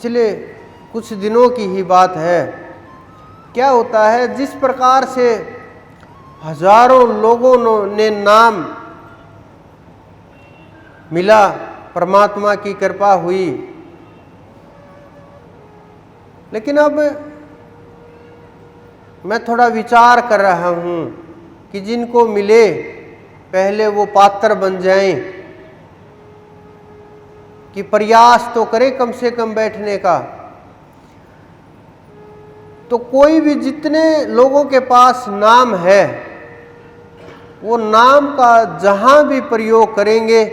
पिछले कुछ दिनों की ही बात है। क्या होता है, जिस प्रकार से हजारों लोगों ने नाम मिला, परमात्मा की कृपा हुई, लेकिन अब मैं थोड़ा विचार कर रहा हूँ कि जिनको मिले पहले वो पात्र बन जाएं, कि प्रयास तो करें कम से कम बैठने का। तो कोई भी, जितने लोगों के पास नाम है, वो नाम का जहाँ भी प्रयोग करेंगे,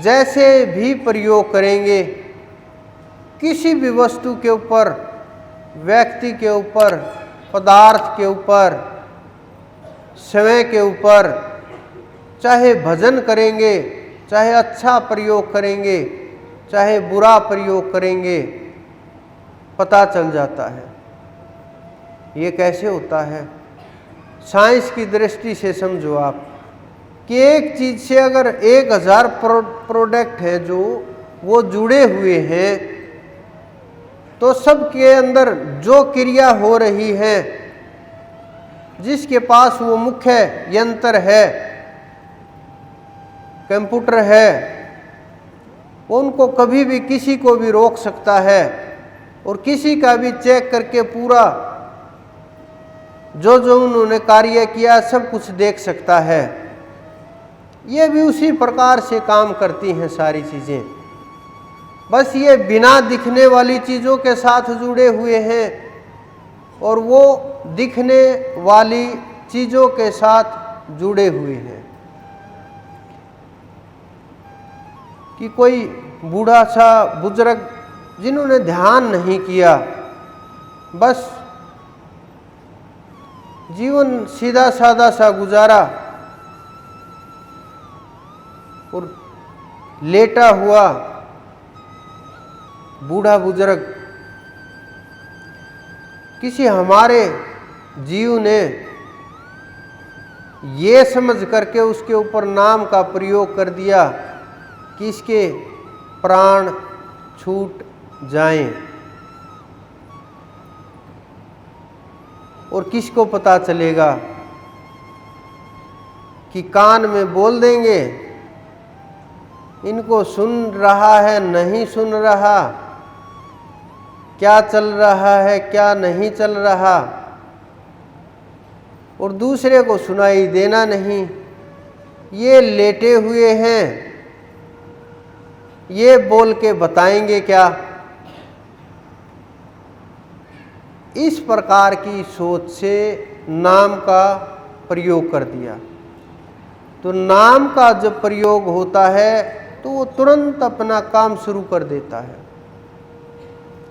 जैसे भी प्रयोग करेंगे, किसी भी वस्तु के ऊपर, व्यक्ति के ऊपर, पदार्थ के ऊपर, समय के ऊपर, चाहे भजन करेंगे, चाहे अच्छा प्रयोग करेंगे, चाहे बुरा प्रयोग करेंगे, पता चल जाता है। ये कैसे होता है? साइंस की दृष्टि से समझो आप कि एक चीज से अगर 1000 प्रोडक्ट है जो वो जुड़े हुए हैं, तो सबके अंदर जो क्रिया हो रही है, जिसके पास वो मुख्य यंत्र है, कंप्यूटर है, वो उनको कभी भी किसी को भी रोक सकता है और किसी का भी चेक करके पूरा जो जो उन्होंने कार्य किया सब कुछ देख सकता है। ये भी उसी प्रकार से काम करती हैं सारी चीज़ें, बस ये बिना दिखने वाली चीज़ों के साथ जुड़े हुए हैं और वो दिखने वाली चीज़ों के साथ जुड़े हुए हैं। कि कोई बूढ़ा सा बुजुर्ग जिन्होंने ध्यान नहीं किया, बस जीवन सीधा साधा सा गुजारा और लेटा हुआ बूढ़ा बुजुर्ग, किसी हमारे जीव ने ये समझ करके उसके ऊपर नाम का प्रयोग कर दिया कि इसके प्राण छूट जाएं, और किसको पता चलेगा कि कान में बोल देंगे, इनको सुन रहा है नहीं सुन रहा, क्या चल रहा है क्या नहीं चल रहा, और दूसरे को सुनाई देना नहीं। ये लेटे हुए हैं, ये बोल के बताएंगे क्या? इस प्रकार की सोच से नाम का प्रयोग कर दिया। तो नाम का जब प्रयोग होता है तो वो तुरंत अपना काम शुरू कर देता है,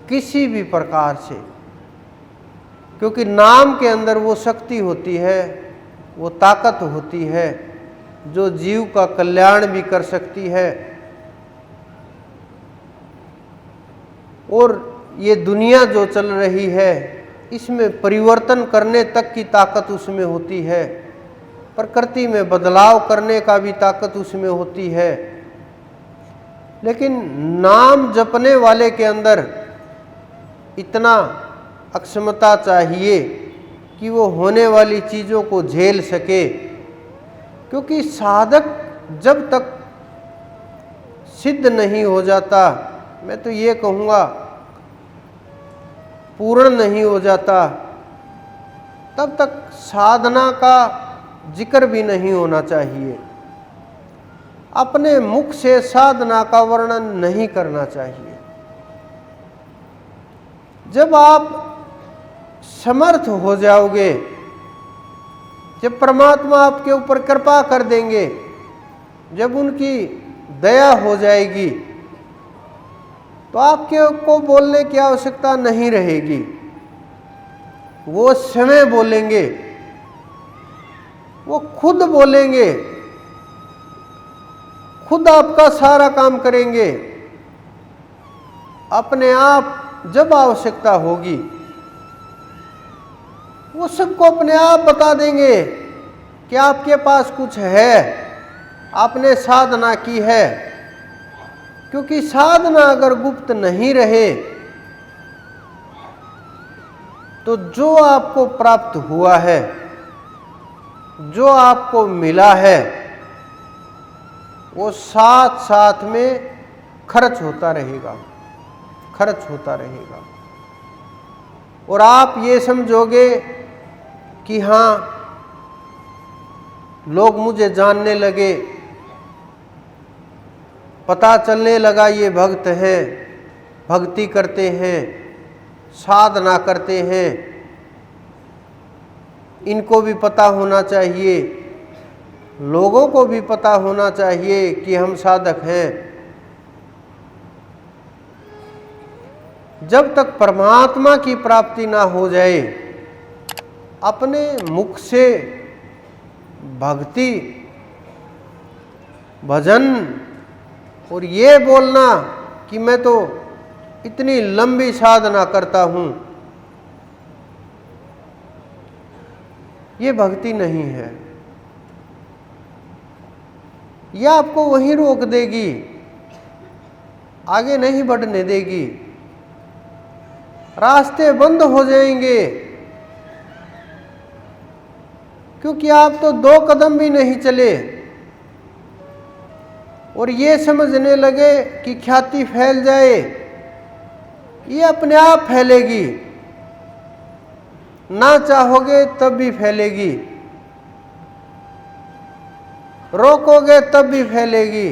किसी भी प्रकार से, क्योंकि नाम के अंदर वो शक्ति होती है, वो ताकत होती है जो जीव का कल्याण भी कर सकती है। और ये दुनिया जो चल रही है, इसमें परिवर्तन करने तक की ताकत उसमें होती है, प्रकृति में बदलाव करने का भी ताकत उसमें होती है। लेकिन नाम जपने वाले के अंदर इतना अक्षमता चाहिए कि वो होने वाली चीज़ों को झेल सके, क्योंकि साधक जब तक सिद्ध नहीं हो जाता, मैं तो ये कहूँगा पूर्ण नहीं हो जाता, तब तक साधना का जिक्र भी नहीं होना चाहिए। अपने मुख से साधना का वर्णन नहीं करना चाहिए। जब आप समर्थ हो जाओगे, जब परमात्मा आपके ऊपर कृपा कर देंगे, जब उनकी दया हो जाएगी, तो आपके को बोलने की आवश्यकता नहीं रहेगी। वो समय बोलेंगे, वो खुद बोलेंगे, खुद आपका सारा काम करेंगे। अपने आप जब आवश्यकता होगी वो सबको अपने आप बता देंगे कि आपके पास कुछ है, आपने साधना की है, क्योंकि साधना अगर गुप्त नहीं रहे तो जो आपको प्राप्त हुआ है, जो आपको मिला है, वो साथ साथ में खर्च होता रहेगा, खर्च होता रहेगा। और आप ये समझोगे कि हाँ, लोग मुझे जानने लगे, पता चलने लगा ये भक्त हैं, भक्ति करते हैं, साधना करते हैं, इनको भी पता होना चाहिए, लोगों को भी पता होना चाहिए कि हम साधक हैं। जब तक परमात्मा की प्राप्ति ना हो जाए, अपने मुख से भक्ति, भजन और ये बोलना कि मैं तो इतनी लंबी साधना करता हूं, ये भक्ति नहीं है। यह आपको वहीं रोक देगी, आगे नहीं बढ़ने देगी, रास्ते बंद हो जाएंगे, क्योंकि आप तो 2 कदम भी नहीं चले और ये समझने लगे कि ख्याति फैल जाए, ये अपने आप फैलेगी, ना चाहोगे तब भी फैलेगी, रोकोगे तब भी फैलेगी,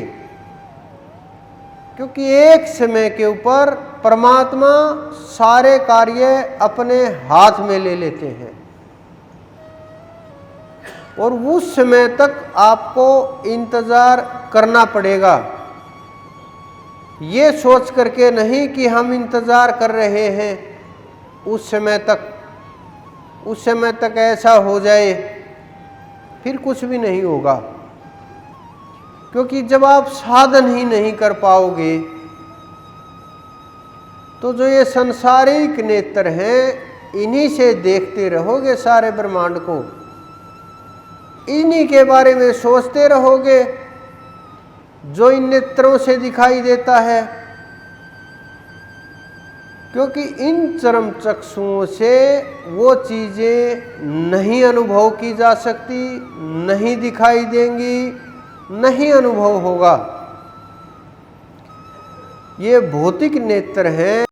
क्योंकि एक समय के ऊपर परमात्मा सारे कार्य अपने हाथ में ले लेते हैं और उस समय तक आपको इंतजार करना पड़ेगा। ये सोच करके नहीं कि हम इंतजार कर रहे हैं उस समय तक ऐसा हो जाए, फिर कुछ भी नहीं होगा। क्योंकि जब आप साधन ही नहीं कर पाओगे तो जो ये संसारिक नेत्र हैं, इन्हीं से देखते रहोगे सारे ब्रह्मांड को, इन्हीं के बारे में सोचते रहोगे जो इन नेत्रों से दिखाई देता है। क्योंकि इन चरम चक्षुओं से वो चीजें नहीं अनुभव की जा सकती, नहीं दिखाई देंगी, नहीं अनुभव होगा। ये भौतिक नेत्र हैं,